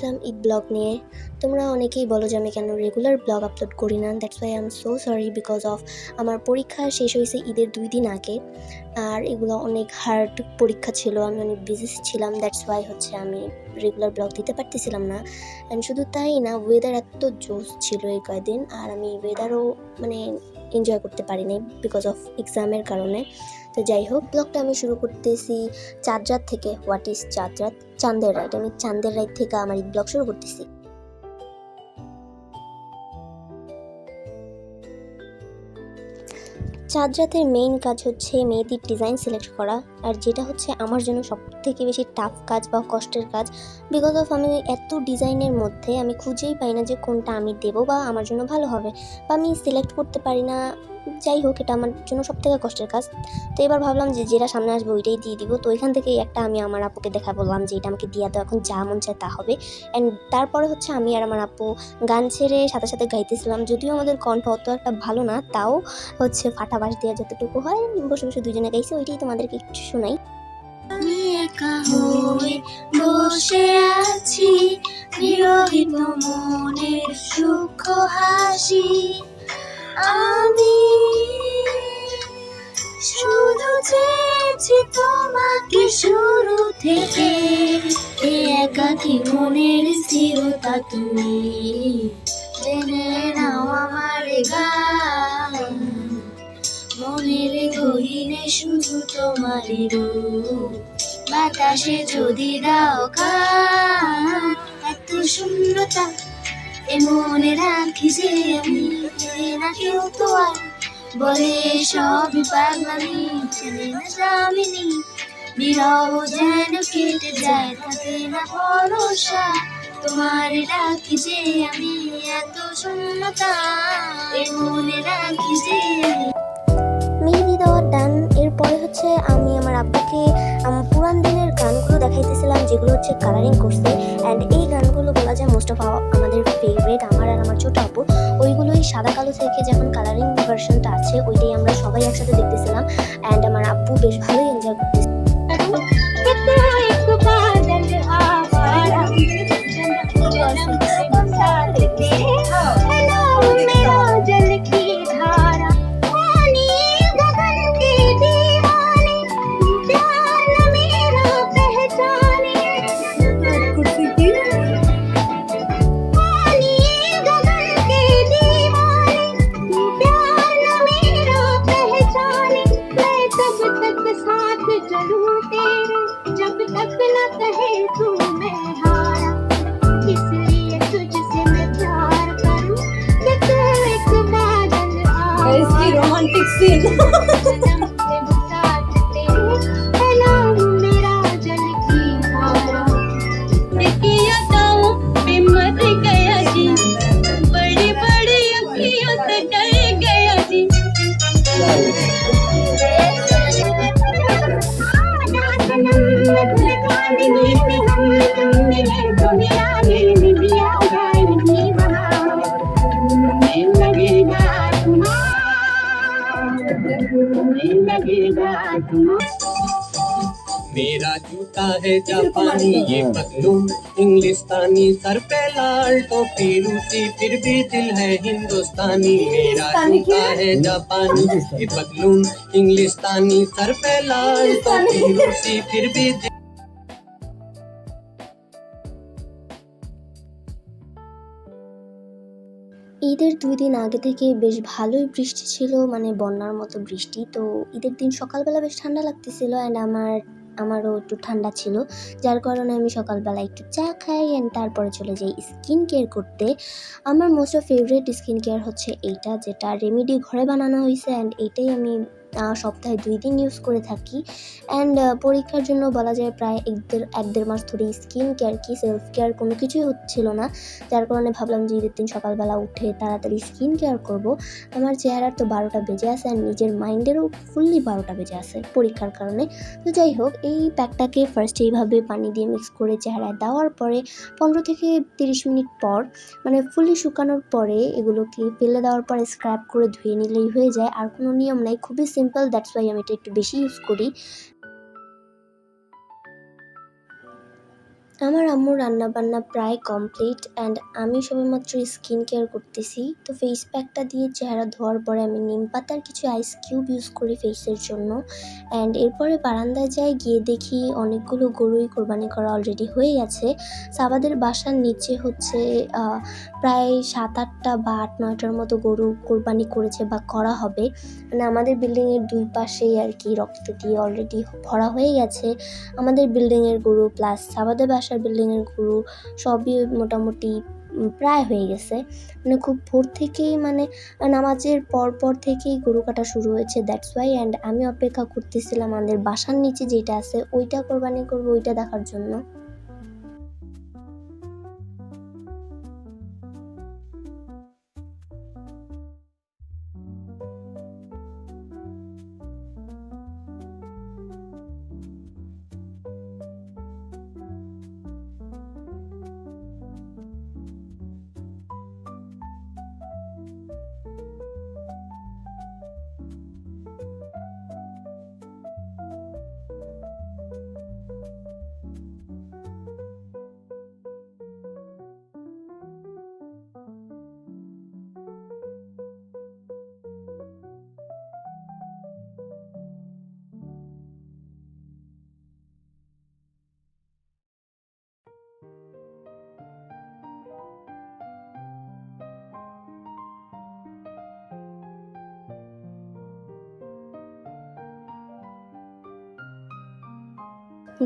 আসলাম Eid blog নিয়ে। তোমরা অনেকেই বলো যে আমি কেন রেগুলার ব্লগ আপলোড করি না। That's why I am so sorry because of আমার পরীক্ষা শেষ হয়েছে ঈদের 2 দিন আগে। আর এগুলো অনেক হার্ড পরীক্ষা ছিল, আমি অনেক বিজি ছিলাম। দ্যাটস ওয়াই আমি রেগুলার ব্লগ দিতে পারতেছিলাম না। অ্যান্ড শুধু তাই না, ওয়েদার এত জোস ছিল এই কয়দিন, আর আমি ওয়েদারও এনজয় করতে পারিনি বিকজ অফ এক্সামের কারণে। তো যাই হোক, ব্লগটা আমি শুরু করতেছি চাঁদ রাত থেকে। হোয়াট ইজ চাঁদ রাত? চাঁদের রাত। আমি চাঁদের রাত থেকে আমার ঈদ ব্লগ শুরু করতেছি। চাঁদ রাতের মেইন কাজ হচ্ছে মেহেদির ডিজাইন সিলেক্ট করা, আর যেটা হচ্ছে আমার জন্য সব থেকে বেশি টাফ কাজ বা কষ্টের কাজ বিকজ অফ আমি এত ডিজাইনের মধ্যে আমি খুঁজেই পাই না যে কোনটা আমি দেবো বা আমার জন্য ভালো হবে, বা আমি সিলেক্ট করতে পারি না। যাই হোক, এটা আমার জন্য সব থেকে কষ্টের কাজ। তো এবার ভাবলাম যে যেটা সামনে আসবে ওইটাই দিয়ে দিব। তো ওইখান থেকে একটা আমি আমার আপুকে দেখা বললাম যে এটা আমাকে দিয়ে দাও, এখন যা মন চায় তা হবে। অ্যান্ড তারপরে আমি আর আমার আপু গান ছেড়ে সাথে সাথে গাইতেছিলাম। যদিও আমাদের কণ্ঠ অত একটা ভালো না, তাও ফাটা বাঁশ দেওয়া যতটুকু হয় বসে বসে দুজনে গাইছি, ওইটাই তোমাদেরকে একটু শোনাই। আমি একা হয়ে বসে আছি, বিরহিত মনের সূক্ষ্ম হাসি। আমি শুধু চেয়েছি তোমাকে শুরু থেকে, এ একাকী মনের স্থিরতা তুমি জেনে নাও আমার গান। মনের গহীনে শুধু তোমারই রূপ, বাতাসে যদি দাও কান। এত শূন্যতা এ মনে রাখি যে আমি না কেউ তো আর বলে সবই পাগলামি, জানি না জামিনি বিরহ যেন কেটে যায়, থাকে না ভরসা তোমার রাখি যে আমি। এত শূন্যতা এ মনে রাখি যে আমি। মেহেদি দেওয়ার ডান। এরপরে আমি আমার আব্বুকে পুরান দিনের গানগুলো দেখাইতেছিলাম, যেগুলো কালারিং করছে। অ্যান্ড এই গানগুলো বলা যায় মোস্ট অফ আমাদের ফেভারিট, আমার আর আমার ছোটো আপু। ওইগুলোই সাদা কালো থেকে যখন কালারিং ভার্সনটা আছে ওইটাই আমরা সবাই একসাথে দেখতেছিলাম। অ্যান্ড আমার আব্বু বেশ ভালোই এনজয় করতেছে। इसकी रोमांटिक सीन बड़ी बड़ी अखियों से डर गया जी। मेरा जूता है जापानी, ये पतलून इंग्लिस्तानी, सर पे लाल टोपी रूसी, फिर भी दिल है हिंदुस्तानी। मेरा जूता है जापानी, ये पतलून इंग्लिस्तानी, सर पे लाल टोपी रूसी, फिर भी दिल। ঈদের 2 দিন আগে থেকে বেশ ভালোই বৃষ্টি ছিল, মানে বন্যার মতো বৃষ্টি। তো ঈদের দিন সকালবেলা বেশ ঠান্ডা লাগতেছিল, অ্যান্ড আমারও একটু ঠান্ডা ছিল, যার কারণে আমি সকালবেলা একটু চা খাই অ্যান্ড তারপরে চলে যাই স্কিন কেয়ার করতে। আমার most of favourite skin care এইটা, যেটা রেমেডি ঘরে বানানো হয়েছে। অ্যান্ড এইটাই আমি সপ্তাহে 2 দিন ইউজ করে থাকি। অ্যান্ড পরীক্ষার জন্য বলা যায় প্রায় এক দেড় মাস ধরে স্কিন কেয়ার কি সেলফ কেয়ার কোনো কিছুই হচ্ছিল না, যার কারণে ভাবলাম যে ঈদের দিন সকালবেলা উঠে তাড়াতাড়ি স্কিন কেয়ার করব। আমার চেহারার তো 12টা বেজে আছে, অ্যান্ড নিজের মাইন্ডেরও ফুললি 12টা বেজে আছে পরীক্ষার কারণে। তো যাই হোক, এই প্যাকটাকে ফার্স্ট এইভাবে পানি দিয়ে মিক্স করে চেহারায় দেওয়ার পরে 15 থেকে 30 মিনিট পর, মানে ফুললি শুকানোর পরে এগুলোকে ফেলে দেওয়ার পরে স্ক্রাব করে ধুয়ে নিলেই হয়ে যায়। আর কোনো নিয়ম নাই, খুবই সিম্পল। দ্যাটস ওয়াই আমি এটা একটু বেশি ইউজ করি। আমার আম্মুর রান্নাবান্না প্রায় কমপ্লিট অ্যান্ড আমি সবেমাত্র স্কিন কেয়ার করতেছি। তো ফেস প্যাকটা দিয়ে চেহারা ধোয়ার পরে আমি নিম পাতার কিছু আইস কিউব ইউজ করি ফেসের জন্য। অ্যান্ড এরপরে বারান্দায় যাই, গিয়ে দেখি অনেকগুলো গরুই কোরবানি করা অলরেডি হয়ে গেছে। সাবাদের বাসার নিচে হচ্ছে প্রায় 7-8টা বা 8-9টার মতো গরু কোরবানি করেছে বা করা হবে। মানে আমাদের বিল্ডিংয়ের দুই পাশেই আর কি রক্ত দিয়ে অলরেডি ভরা হয়ে গেছে। আমাদের বিল্ডিংয়ের গরু প্লাস সাবাদের বাসার বিল্ডিংয়ের গরু সবই মোটামুটি প্রায় হয়ে গেছে। মানে খুব ভোর থেকেই, মানে নামাজের পর থেকেই গরু কাটা শুরু হয়েছে, দ্যাটস ওয়াই। অ্যান্ড আমি অপেক্ষা করতেছিলাম আমাদের বাসার নিচে যেটা আছে ওইটা কোরবানি করবো, ওইটা দেখার জন্য।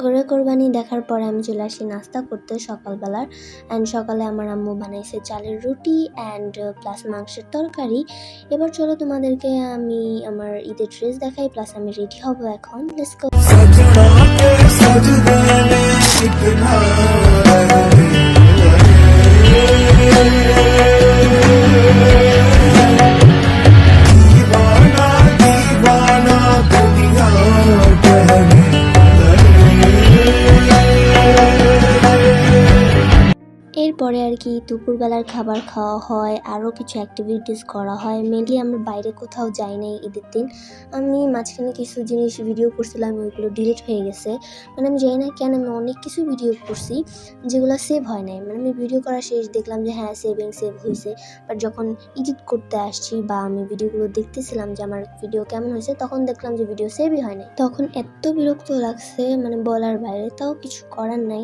গরুর কোরবানি দেখার পরে আমি চলে আসি নাস্তা করতে সকালবেলার। অ্যান্ড সকালে আমার আম্মু বানাইছে চালের রুটি অ্যান্ড প্লাস মাংসের তরকারি। এবার চলো তোমাদেরকে আমি আমার ঈদের ড্রেস দেখাই, প্লাস আমি রেডি হব এখন। Let's go. এরপরে আর কি দুপুরবেলার খাবার খাওয়া হয়, আরও কিছু অ্যাক্টিভিটিস করা হয়। মেনলি আমরা বাইরে কোথাও যাই নাই ঈদের দিন। আমি মাঝখানে কিছু জিনিস ভিডিও করছিলাম, ওইগুলো ডিলিট হয়ে গেছে। মানে আমি জানি না কেন, আমি অনেক কিছু ভিডিও করছি যেগুলো সেভ হয় নাই। মানে আমি ভিডিও করা শেষ দেখলাম যে হ্যাঁ সেভ হয়েছে, বাট যখন এডিট করতে আসছি বা আমি ভিডিওগুলো দেখতেছিলাম যে আমার ভিডিও কেমন হয়েছে, তখন দেখলাম যে ভিডিও সেভই হয় নাই। তখন এত বিরক্ত লাগছে, মানে বলার বাইরে। তাও কিছু করার নাই,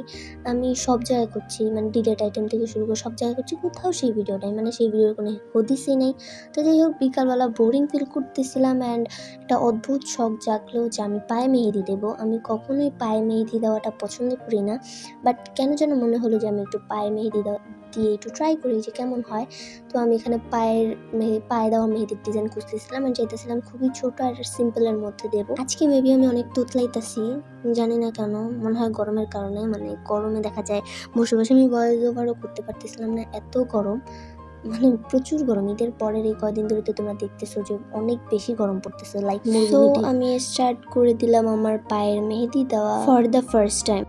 আমি সব জায়গায় করছি, মানে ডিলেট আইটেম থেকে শুরু করে সব জায়গায় করছি, কোথাও সেই ভিডিও নেই, মানে সেই ভিডিওর কোনো হদিসই নেই। তো যাই হোক, বিকালবেলা বোরিং ফিল করতেছিলাম অ্যান্ড একটা অদ্ভুত শখ জাগলো যে আমি পায়ে মেহেদি দেবো। আমি কখনোই পায়ে মেহেদি দেওয়াটা পছন্দ করি না, বাট কেন যেন মনে হলো যে আমি একটু পায়ে মেহেদি দিয়ে একটু ট্রাই করি যে কেমন হয়। তো আমি এখানে পায়ে দেওয়া মেহেদির ডিজাইন খুঁজতেছিলাম অ্যান্ড চাইতেছিলাম খুবই ছোটো আর সিম্পলের মধ্যে দেবো। আজকে মেবি আমি অনেক তোতলাইতেছি, জানি না কেন, মনে হয় গরমের কারণে। মানে গরমে দেখা যায় বসে বসে আমি ভয়েস ওভারও করতে পারতেছিলাম না, এত গরম, মানে প্রচুর গরম। ঈদের পরের এই কয়দিন ধরে তো তোমরা দেখতেছো যে অনেক বেশি গরম পড়তেছে, লাইক তো আমি স্টার্ট করে দিলাম আমার পায়ের মেহেদি দেওয়া ফর দ্য ফার্স্ট টাইম।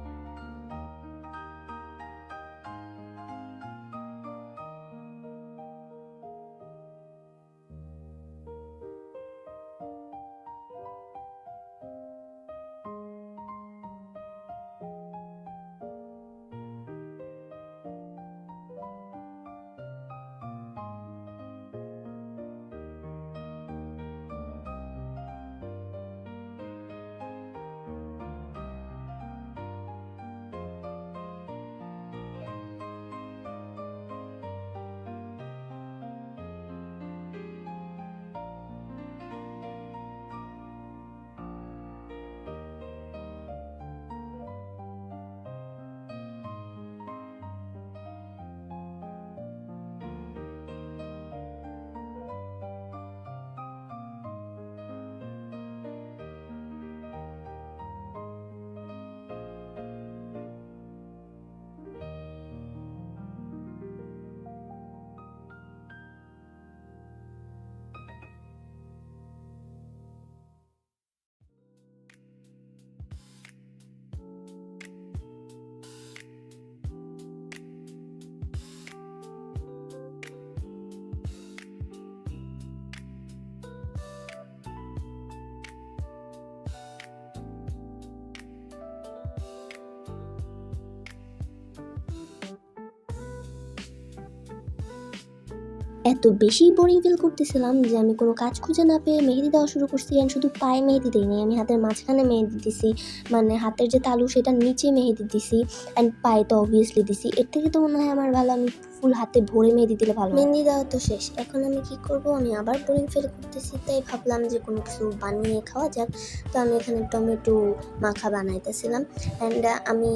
এত বেশি বোরিং ফিল করতেছিলাম যে আমি কোনো কাজ খুঁজে না পেয়ে মেহেদি দেওয়া শুরু করছি। অ্যান্ড শুধু পায়ে মেহেদি দিইনি, আমি হাতের মাঝখানে মেহেদি দিছি, মানে হাতের যে তালু সেটার নিচে মেহেদি দিছি, অ্যান্ড পায়ে তো অবভিয়াসলি দিছি। এর থেকে তো মনে হয় আমার ভালো আমি ফুল হাতে ভরে মেহেদি দিলে ভালো। মেহেদি দেওয়া তো শেষ, এখন আমি কি করব, আমি আবার বোরিং ফিল করতেছি, তাই ভাবলাম যে কোনো কিছু বানিয়ে খাওয়া যাক। তো আমি এখানে টমেটো মাখা বানাইতেছিলাম। অ্যান্ড আমি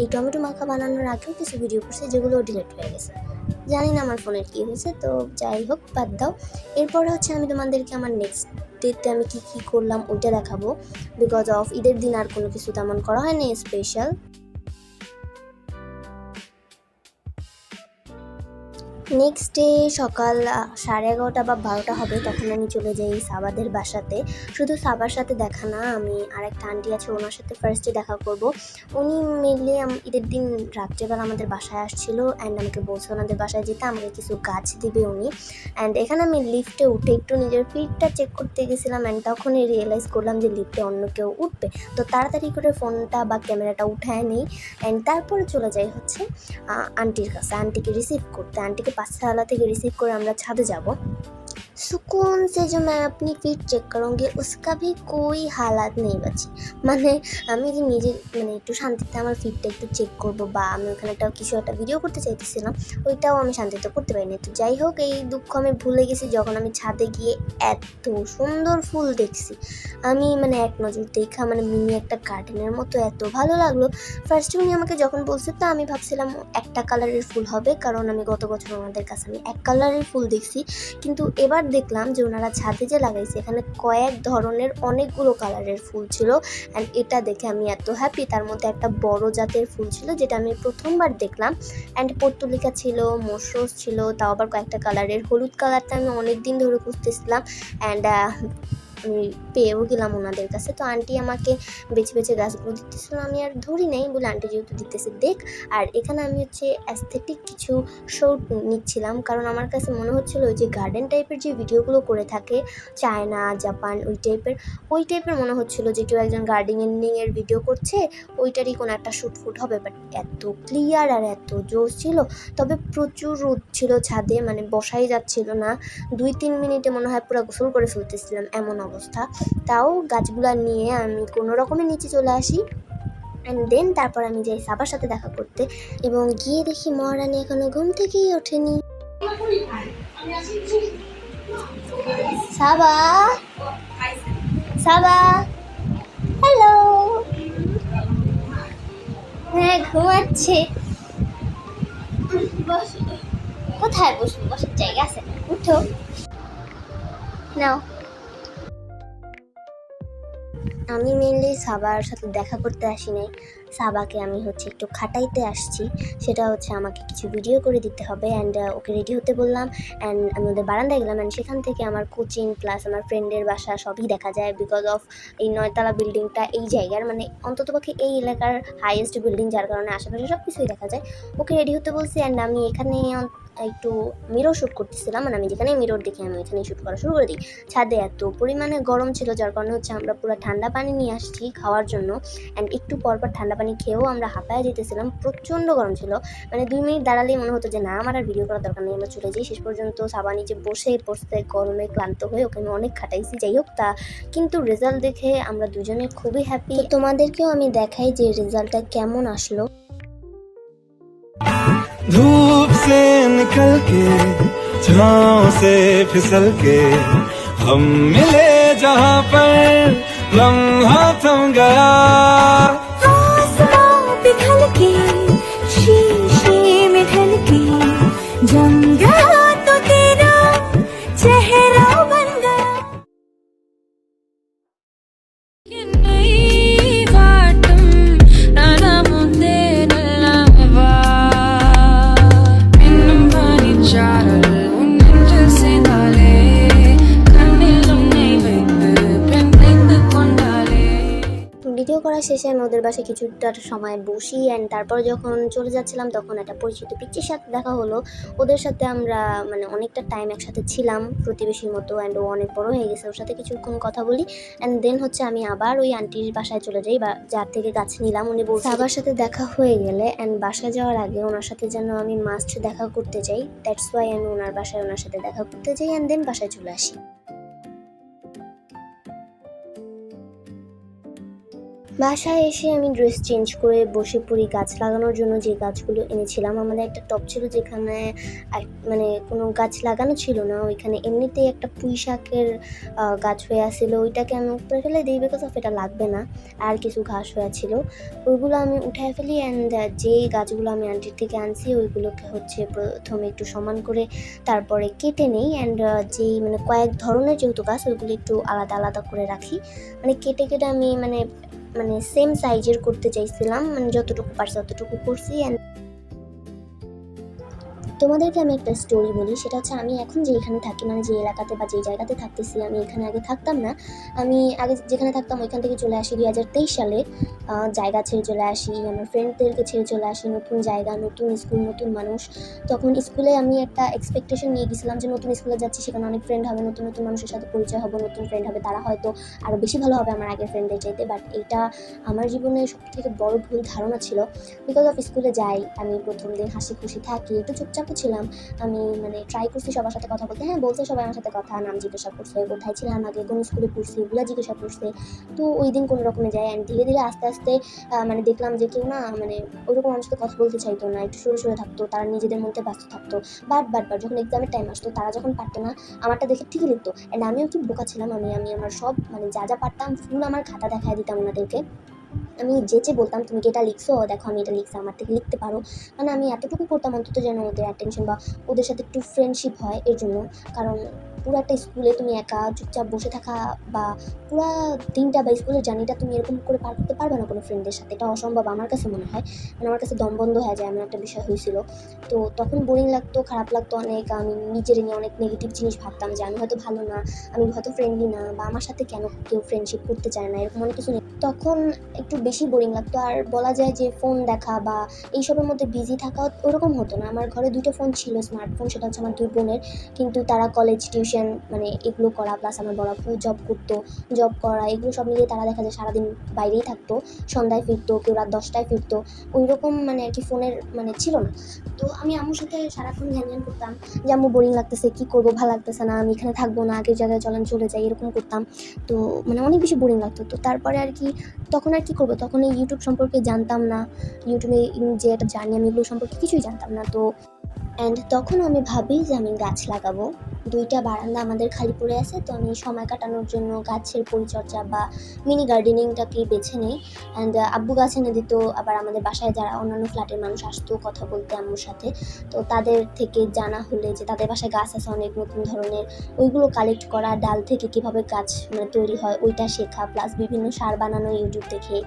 এই টমেটো মাখা বানানোর আগেও কিছু ভিডিও করছি যেগুলো ডিলিট হয়ে গেছে, জানি না আমার ফোনের কী হয়েছে, তো যাই হোক বাদ দাও। এরপরে হচ্ছে আমি তোমাদেরকে আমার নেক্সট ডেতে আমি কী করলাম ওইটা দেখাবো, বিকজ অফ ঈদের দিন আর কোনো কিছু তেমন করা হয়নি স্পেশাল। নেক্সট ডে সকাল 11:30 বা 12টা হবে, তখন আমি চলে যাই সাবাদের বাসাতে। শুধু সাবার সাথে দেখা না, আমি আরেকটা আন্টি আছে ওনার সাথে ফার্স্টে দেখা করব। উনি মেনলি ঈদের দিন রাত্রেবেলা আমাদের বাসায় আসছিল, অ্যান্ড আমাকে বলছে ওনাদের বাসায় যেতে, আমাকে কিছু গাছ দিবে উনি। অ্যান্ড এখানে আমি লিফটে উঠে একটু নিজের ফিটটা চেক করতে গেছিলাম, অ্যান্ড তখনই রিয়েলাইজ করলাম যে লিফটে অন্য কেউ উঠবে। তো তাড়াতাড়ি করে ফোনটা বা ক্যামেরাটা উঠায় নেই, অ্যান্ড তারপরে চলে যাই হচ্ছে আন্টির কাছে, আন্টিকে রিসিভ করতে। আন্টিকে पाठशाला থেকে রিসিভ করে আমরা ছাদে যাব। सुकून से जो मैं अपनी फीट चेक करूँगी उसका भी कोई हालात नहीं बची। মানে আমি যে নিজে মানে একটু শান্তিতে আমার ফিটটা একটু চেক করবো, বা আমি ওখানে কিছু একটা ভিডিও করতে চাইতেছিলাম, ওইটাও আমি শান্তিতে করতে পারিনি। তো যাই হোক, এই দুঃখ আমি ভুলে গেছি যখন আমি ছাদে গিয়ে এত সুন্দর ফুল দেখছি। আমি মানে এক নজর দেখা মানে মিনি একটা গার্ডেনের মতো এত ভালো লাগলো। ফার্স্টে উনি আমাকে যখন বলছে, তো আমি ভাবছিলাম একটা কালারের ফুল হবে, কারণ আমি গত বছর ওনাদের কাছে আমি এক কালারের ফুল দেখছি। কিন্তু এবার দেখলাম যে ওনারা ছাদে যে লাগাইছে এখানে কয়েক ধরনের অনেকগুলো কালারের ফুল ছিল, অ্যান্ড এটা দেখে আমি এত হ্যাপি। তার মধ্যে একটা বড় জাতের ফুল ছিল যেটা আমি প্রথমবার দেখলাম, অ্যান্ড পর্তুলিকা ছিল, মশরোজ ছিল, তাও আবার কয়েকটা কালারের। হলুদ কালারটা আমি অনেক দিন ধরে খুঁজতেছিলাম, অ্যান্ড আমি পেয়েও গেলাম ওনাদের কাছে। তো আন্টি আমাকে বেছে বেছে গাছগুলো দিতেছিল, আমি আর ধরি নাই বলে আন্টি যেহেতু দিতেছে দেখ। আর এখানে আমি হচ্ছে অ্যাস্থেটিক কিছু শর্ট নিচ্ছিলাম, কারণ আমার কাছে মনে হচ্ছিলো যে গার্ডেন টাইপের যে ভিডিওগুলো করে থাকে চায়না, জাপান, ওই টাইপের মনে হচ্ছিলো যে কেউ একজন গার্ডেনিংয়ের ভিডিও করছে, ওইটারই কোনো একটা শ্যুট হবে। বাট এত ক্লিয়ার আর এত জোস ছিল। তবে প্রচুর রোদ ছিল ছাদে, মানে বসাই যাচ্ছিল না। 2-3 মিনিটে মনে হয় পুরো গোসল করে ফেলতেছিলাম এমন অবস্থা। তাও গাছগুলা নিয়ে আমি কোনো রকমের নিচে চলে আসি, অ্যান্ড দেন তারপর আমি যাই সাবার সাথে দেখা করতে, এবং গিয়ে দেখি মহারানী এখনো ঘুম থেকেই ওঠেনি। সাবা, সাবা, হ্যালো। হ্যাঁ ঘুমাচ্ছে। কোথায় বসবো, বসার জায়গা আছে? উঠো, নাও। আমি মেনলি সাবার সাথে দেখা করতে আসি নাই, সাবাকে আমি হচ্ছে একটু খাটাইতে আসছি। সেটা হচ্ছে আমাকে কিছু ভিডিও করে দিতে হবে, অ্যান্ড ওকে রেডি হতে বললাম। অ্যান্ড আমি ওদের বারান্দায় গেলাম, অ্যান্ড সেখান থেকে আমার কোচিং প্লাস আমার ফ্রেন্ডের বাসা সবই দেখা যায়, বিকজ অফ এই 9তলা বিল্ডিংটা এই জায়গার মানে অন্ততপক্ষে এই এলাকার হাইয়েস্ট বিল্ডিং, যার কারণে আশেপাশে সব কিছুই দেখা যায়। ওকে রেডি হতে বলছি, অ্যান্ড আমি এখানে একটু মিরর শ্যুট করতেছিলাম, মানে আমি যেখানে মিরর দেখি আমি এখানেই শ্যুট করা শুরু করে দিই। ছাদে এত পরিমাণে গরম ছিল, যার কারণে হচ্ছে আমরা পুরো ঠান্ডা পানি নিয়ে আসছি খাওয়ার জন্য, অ্যান্ড একটু পরপর ঠান্ডা পানি খেয়েও আমরা হাঁপায়ে যেতেছিলাম। প্রচণ্ড গরম ছিল, মানে 2 মিনিট দাঁড়ালেই মনে হতো যে না আমার আর ভিডিও করার দরকার নেই, আমরা চলে যাই। শেষ পর্যন্ত সাবা নিচে বসে পড়তে গরমে ক্লান্ত হয়ে ওকে আমি অনেক খাটাইছি। যাই হোক, কিন্তু রেজাল্ট দেখে আমরা দুজনে খুবই হ্যাপি। তোমাদেরকেও আমি দেখাই যে রেজাল্টটা কেমন আসলো। धूप से निकल के छाँव से फिसल के हम मिले जहाँ पर लम्हा थम गया। आसमां पिघल के शीशे में ढल के जम गया तो तेरा चेहरा बन गया। ভিডিও করা খাওয়া শেষে আমি ওদের বাসায় কিছুটা সময় বসি অ্যান্ড তারপর যখন চলে যাচ্ছিলাম তখন একটা পরিচিত পিচ্চির সাথে দেখা হলো। ওদের সাথে আমরা মানে অনেকটা টাইম একসাথে ছিলাম প্রতিবেশীর মতো, অ্যান্ড ও অনেক বড় হয়ে গেছে। ওর সাথে কিছুক্ষণ কথা বলি অ্যান্ড দেন হচ্ছে আমি আবার ওই আন্টির বাসায় চলে যাই বা যার থেকে গাছ নিলাম। উনি বলছে আবার সাথে দেখা হয়ে গেলে অ্যান্ড বাসায় যাওয়ার আগে ওনার সাথে যেন আমি মাস্ট দেখা করতে যাই। দ্যাটস ওয়াই আমি ওনার বাসায় ওনার সাথে দেখা করতে যাই অ্যান্ড দেন বাসায় চলে আসি। বাসায় এসে আমি ড্রেস চেঞ্জ করে বসে পড়ি গাছ লাগানোর জন্য। যে গাছগুলো এনেছিলাম, আমাদের একটা টব ছিল যেখানে মানে কোনো গাছ লাগানো ছিল না, ওইখানে এমনিতেই একটা পুঁই শাকের গাছ হয়ে আসছিল। ওইটাকে আমি উপরে ফেলে দিই বিকজ অফ এটা লাগবে না। আর কিছু ঘাস হয়ে ছিল, ওইগুলো আমি উঠায় ফেলি অ্যান্ড যেই গাছগুলো আমি আন্টির থেকে আনছি ওইগুলোকে হচ্ছে প্রথমে একটু সমান করে তারপরে কেটে নেই অ্যান্ড যেই মানে কয়েক ধরনের যেহেতু গাছ ওইগুলো একটু আলাদা আলাদা করে রাখি। মানে কেটে কেটে আমি মানে সেম সাইজের করতে চাইছিলাম, মানে যতটুকু পারছি ততটুকু করছি। অ্যান্ড তোমাদেরকে আমি একটা স্টোরি বলি, সেটা হচ্ছে আমি এখন যেখানে থাকি মানে যে এলাকাতে বা যে জায়গাতে থাকতেছি, আমি এখানে আগে থাকতাম না। আমি আগে যেখানে থাকতাম ওইখান থেকে চলে আসি 2023 সালে। জায়গা ছেড়ে চলে আসি, আমার ফ্রেন্ডদেরকে ছেড়ে চলে আসি, নতুন জায়গা, নতুন স্কুল, নতুন মানুষ। তখন স্কুলে আমি একটা এক্সপেকটেশন নিয়ে গেছিলাম যে নতুন স্কুলে যাচ্ছি, সেখানে অনেক ফ্রেন্ড হবে, নতুন নতুন মানুষের সাথে পরিচয় হবে, নতুন ফ্রেন্ড হবে, তারা হয়তো আরও বেশি ভালো হবে আমার আগের ফ্রেন্ডদের চাইতে। বাট এইটা আমার জীবনে সবথেকে বড় ভুল ধারণা ছিল। বিকজ অফ স্কুলে যাই, আমি প্রথম দিন হাসি খুশি থাকি, একটু চুপচাপ ছিলাম। আমি মানে ট্রাই করছি সবার সাথে কথা বলতে, হ্যাঁ বলছে সবাই আমার সাথে কথা, নাম জিজ্ঞাসা করছে, কোথায় ছিলাম আগে, কোন স্কুলে পড়ছি এগুলো জিজ্ঞাসা করছে। তো ওই দিন কোনো রকমে যায় অ্যান্ড ধীরে ধীরে আস্তে আস্তে মানে দেখলাম যে কেউ না মানে ওইরকম আমার সাথে কথা বলতে চাইতো না, একটু সরে সরে থাকতো, তারা নিজেদের মধ্যে ব্যস্ত থাকতো। বারবার যখন এক্সামের টাইম আসতো তারা যখন পারতো না আমারটা দেখে ঠিকই লিখতো। অ্যান্ড আমিও কি বোকা ছিলাম, আমি আমার সব মানে যা যা পারতাম ফুল আমার খাতা দেখায় দিতাম ওনাদেরকে। আমি যেচে বলতাম তুমি কি এটা লিখছো, দেখো আমি এটা লিখছি, আমার থেকে লিখতে পারো। মানে আমি এতটুকু করতাম অন্তত যেন ওদের অ্যাটেনশন বা ওদের সাথে একটু ফ্রেন্ডশিপ হয় এর জন্য। কারণ পুরো একটা স্কুলে তুমি একা চুপচাপ বসে থাকা বা পুরো দিনটা বা স্কুলের জার্নিটা তুমি এরকম করে পার করতে পারবে না কোনো ফ্রেন্ডের সাথে, এটা অসম্ভব আমার কাছে মনে হয়। মানে আমার কাছে দম বন্ধ হয়ে যায়, এমন একটা বিষয় হয়েছিল। তো তখন বোরিং লাগতো, খারাপ লাগতো অনেক। আমি নিজের নিয়ে অনেক নেগেটিভ জিনিস ভাবতাম যে আমি হয়তো ভালো না, আমি হয়তো ফ্রেন্ডলি না, বা আমার সাথে কেন কেউ ফ্রেন্ডশিপ করতে চায় না, এরকম অনেক কিছু নেই। তখন একটু বেশি বোরিং লাগতো। আর বলা যায় যে ফোন দেখা বা এইসবের মধ্যে বিজি থাকা ওরকম হতো না। আমার ঘরে 2টা ফোন ছিল, স্মার্টফোন, সেটা হচ্ছে আমার 2 বোনের। কিন্তু তারা কলেজ, টিউশন মানে এগুলো করা, প্লাস আমার বড় আপু জব করতো, জব করা, এগুলো সব মিলিয়ে তারা দেখা যায় সারাদিন বাইরেই থাকতো, সন্ধ্যায় ফিরতো, কেউ রাত 10টায় ফিরতো। ওই রকম মানে আর কি ফোনের মানে ছিল না। তো আমি আম্মুর সাথে সারাক্ষণ ঘ্যান করতাম যে আম্মু বোরিং লাগতেছে, কী করবো, ভালো লাগতেছে না, আমি এখানে থাকবো না, আগের জায়গায় চলে যাই, এরকম করতাম। তো মানে অনেক বেশি বোরিং লাগতো। তো তারপরে আর কি তখন আর কি করবো, তখন এই ইউটিউব সম্পর্কে জানতাম না, ইউটিউবে যে একটা জার্নি আমি এগুলো সম্পর্কে কিছুই জানতাম না। তো অ্যান্ড তখন আমি ভাবি যে আমি গাছ লাগাবো। 2টা বারান্দা আমাদের খালি পড়ে আছে, তো আমি সময় কাটানোর জন্য গাছের পরিচর্যা বা মিনি গার্ডেনিংটাকে বেছে নিই। অ্যান্ড আব্বু গাছ এনে দিত, আবার আমাদের বাসায় যারা অন্যান্য ফ্ল্যাটের মানুষ আসতো কথা বলতে আম্মুর সাথে, তো তাদের থেকে জানা হলে যে তাদের বাসায় গাছ আছে অনেক নতুন ধরনের, ওইগুলো কালেক্ট করা, ডাল থেকে কীভাবে গাছ মানে তৈরি হয় ওইটা শেখা, প্লাস বিভিন্ন সার বানানো ইউটিউব দেখে,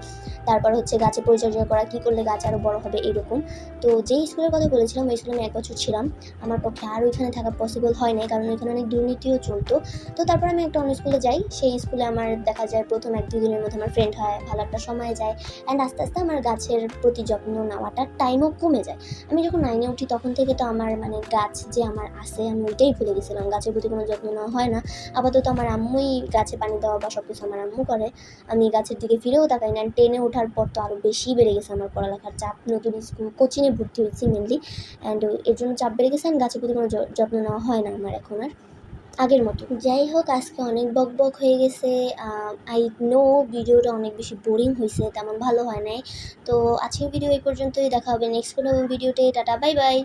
তারপর হচ্ছে গাছের পরিচর্যা করা, কী করলে গাছ আরও বড় হবে এরকম। তো যেই স্কুলের কথা বলেছিলাম ওই স্কুলে আমি 1 বছর ছিলাম। আমার পক্ষে আর ওইখানে থাকা পসিবল হয় নাই, কারণ ওইখানে অনেক দুর্নীতিও চলতো। তো তারপর আমি একটা অন্য স্কুলে যাই, সেই স্কুলে আমার দেখা যায় প্রথম 1-2 দিনের মধ্যে আমার ফ্রেন্ড হয়, ভালো একটা সময় যায়। অ্যান্ড আস্তে আস্তে আমার গাছের প্রতি যত্ন নেওয়াটার টাইমও কমে যায়। আমি যখন 9-এ উঠি তখন থেকে তো আমার মানে গাছ যে আমার আছে আমি ওইটাই ভুলে গেছিলাম, গাছের প্রতি কোনো যত্ন নেওয়া হয় না। আপাতত আমার আম্মুই গাছে পানি দেওয়া বা সব কিছু আমার আম্মু করে, আমি গাছের দিকে ফিরেও তাকাই না। 10-এ ওঠার পর তো আরও বেশি বেড়ে গেছে আমার পড়ালেখার চাপ, নতুন স্কুল কোচিংয়ে ভর্তি হয়েছি মেনলি, অ্যান্ড এর জন্য চাপ বেড়ে গেছে। গাছের প্রতি কোনো যত্ন নেওয়া হয় না আমার এখন আর আগের মতো। যাই হোক, আজকে অনেক বক হয়ে গেছে। আই নো ভিডিওটা অনেক বেশি বোরিং হয়েছে, তেমন ভালো হয় নাই। তো আজকের ভিডিও এই পর্যন্তই, দেখা হবে নেক্সট কোনো ভিডিওতে। Tata, bye bye.